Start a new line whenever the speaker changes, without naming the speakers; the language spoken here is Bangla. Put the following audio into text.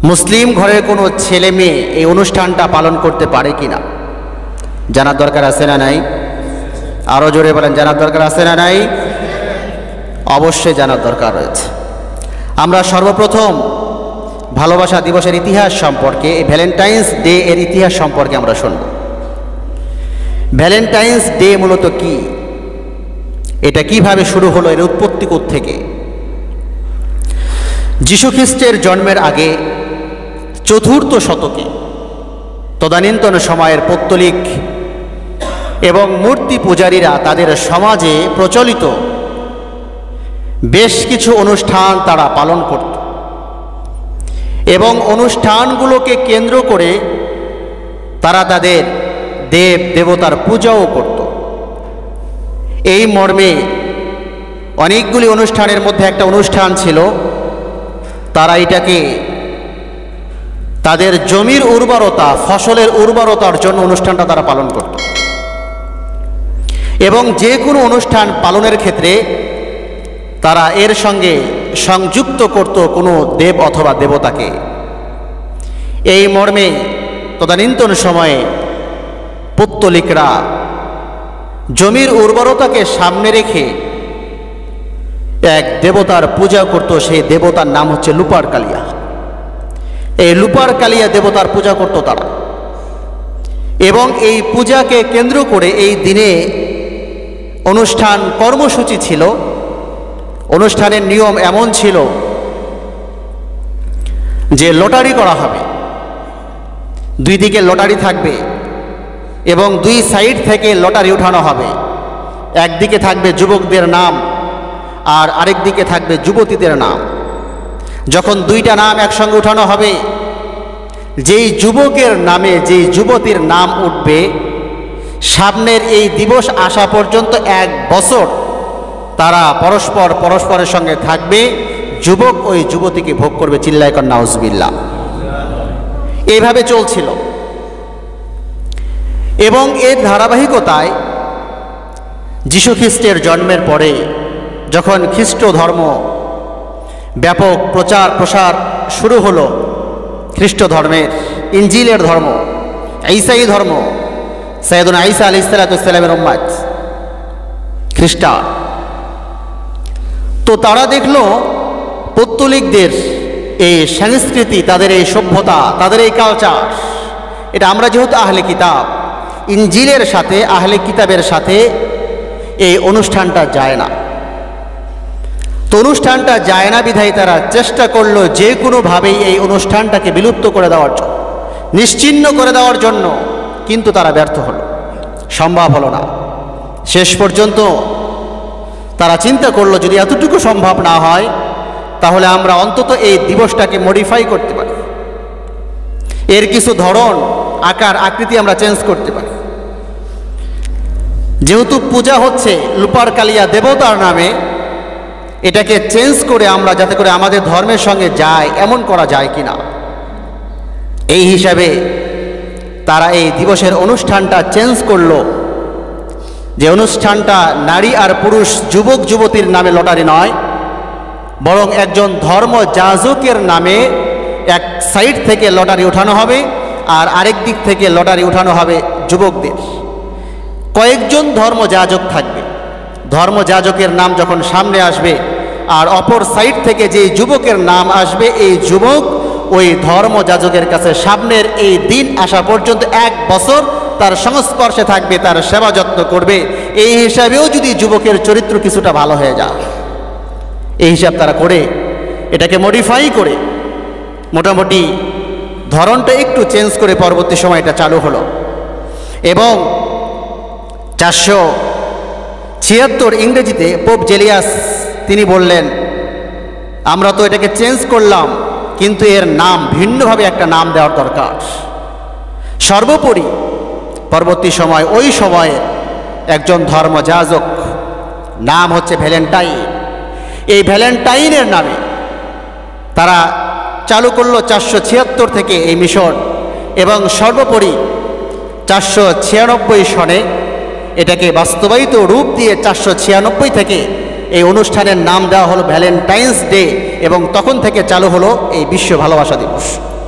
মুসলিম ঘরের কোনো ছেলে মেয়ে এই অনুষ্ঠানটা পালন করতে পারে কিনা জানার দরকার আছে না নাই? আরও জোরে বলেন, জানার দরকার আছে না নাই? অবশ্যই জানার দরকার রয়েছে। আমরা সর্বপ্রথম ভালোবাসা দিবসের ইতিহাস সম্পর্কে, এই ভ্যালেন্টাইন্স ডে এর ইতিহাস সম্পর্কে আমরা শুনব। ভ্যালেন্টাইন্স ডে মূলত কি, এটা কিভাবে শুরু হলো, এর উৎপত্তি থেকে? যীশু খ্রিস্টের জন্মের আগে ৪র্থ শতকে তদানীন্তন সময়ের পৌত্তলিক এবং মূর্তি পূজারীরা তাদের সমাজে প্রচলিত বেশ কিছু অনুষ্ঠান তারা পালন করত এবং অনুষ্ঠানগুলোকে কেন্দ্র করে তারা তাদের দেব দেবতার পূজাও করত। এই মর্মে অনেকগুলি অনুষ্ঠানের মধ্যে একটা অনুষ্ঠান ছিল, তারা এটাকে তাদের জমির উর্বরতা, ফসলের উর্বরতার জন্য অনুষ্ঠানটা তারা পালন করত এবং যে কোনো অনুষ্ঠান পালনের ক্ষেত্রে তারা এর সঙ্গে সংযুক্ত করত কোনো দেব অথবা দেবতাকে। এই মর্মে তদানীন্তন সময়ে পৌত্তলিকরা জমির উর্বরতাকে সামনে রেখে এক দেবতার পূজা করত। সেই দেবতার নাম হচ্ছে লুপারকালিয়া। এই লুপারকালিয়া দেবতার পূজা করত তারা, এবং এই পূজাকে কেন্দ্র করে এই দিনে অনুষ্ঠান কর্মসূচি ছিল। অনুষ্ঠানের নিয়ম এমন ছিল যে লটারি করা হবে, দুই দিকে লটারি থাকবে এবং দুই সাইড থেকে লটারি উঠানো হবে। একদিকে থাকবে যুবকদের নাম আর আরেক দিকে থাকবে যুবতীদের নাম। যখন দুইটা নাম একসঙ্গে উঠানো হবে, যেই যুবকের নামে যেই যুবতীর নাম উঠবে, সামনের এই দিবস আসা পর্যন্ত 1 বছর তারা পরস্পরের সঙ্গে থাকবে। যুবক ওই যুবতীকে ভোগ করবে। চিল্লায় কর নাউজুবিল্লাহ। এইভাবে চলছিল এবং এর ধারাবাহিকতায় যীশু খ্রিস্টের জন্মের পরে যখন খ্রিস্ট ধর্ম ব্যাপক প্রচার প্রসার শুরু হলো, খ্রিস্ট ধর্মের, ইনজিলের ধর্ম, ঈসাই ধর্ম, সাইয়েদনা ঈসা আলাইহিস সালামের উম্মত খ্রিস্টান, তো তারা দেখলো পৌত্তলিকদের এই সংস্কৃতি, তাদের এই সভ্যতা, তাদের এই কালচার, এটা আমরা যেহেতু আহলে কিতাব, ইনজিলের সাথে, আহলে কিতাবের সাথে এই অনুষ্ঠানটা যায় না। তো অনুষ্ঠানটা যায় না বিধায় তারা চেষ্টা করলো যে কোনোভাবেই এই অনুষ্ঠানটাকে বিলুপ্ত করে দেওয়ার জন্য, নিশ্চিহ্ন করে দেওয়ার জন্য, কিন্তু তারা ব্যর্থ হলো, সম্ভব হলো না। শেষ পর্যন্ত তারা চিন্তা করলো যদি এতটুকু সম্ভব না হয় তাহলে আমরা অন্তত এই দিবসটাকে মডিফাই করতে পারি, এর কিছু ধরন, আকার, আকৃতি আমরা চেঞ্জ করতে পারি। যেহেতু পূজা হচ্ছে লুপারকালিয়া দেবতার নামে, এটাকে চেঞ্জ করে আমরা যাতে করে আমাদের ধর্মের সঙ্গে যায় এমন করা যায় কিনা, এই হিসাবে তারা এই দিবসের অনুষ্ঠানটা চেঞ্জ করলো। যে অনুষ্ঠানটা নারী আর পুরুষ, যুবক যুবতীর নামে লটারি নয়, বরং একজন ধর্ম যাজকের নামে এক সাইড থেকে লটারি উঠানো হবে আর আরেক দিক থেকে লটারি উঠানো হবে যুবকদের। কয়েকজন ধর্মযাজক থাকবে, ধর্মযাজকের নাম যখন সামনে আসবে আর অপর সাইড থেকে যে যুবকের নাম আসবে, এই যুবক ওই ধর্মযাজকের কাছে সামনের এই দিন আসা পর্যন্ত 1 বছর তার সংস্পর্শে থাকবে, তার সেবা যত্ন করবে। এই হিসাবেও যদি যুবকের চরিত্র কিছুটা ভালো হয়ে যায়, এই হিসাব তারা করে এটাকে মডিফাই করে মোটামুটি ধরনটা একটু চেঞ্জ করে পরবর্তী সময় এটা চালু হলো। এবং 476 ইংরেজিতে পোপ জেলিয়াস তিনি বললেন, আমরা তো এটাকে চেঞ্জ করলাম, কিন্তু এর নাম ভিন্নভাবে একটা নাম দেওয়ার দরকার। সর্বোপরি পরবর্তী সময় ওই সময়ে একজন ধর্মযাজক, নাম হচ্ছে ভ্যালেন্টাইন, এই ভ্যালেন্টাইনের নামে তারা চালু করলো 476 থেকে এই মিশন, এবং সর্বোপরি 496 সনে এটাকে বাস্তবায়িত রূপ দিয়ে 496 থেকে এই অনুষ্ঠানের নাম দেওয়া হলো ভ্যালেন্টাইন্স ডে, এবং তখন থেকে চালু হলো এই বিশ্ব ভালোবাসা দিবস।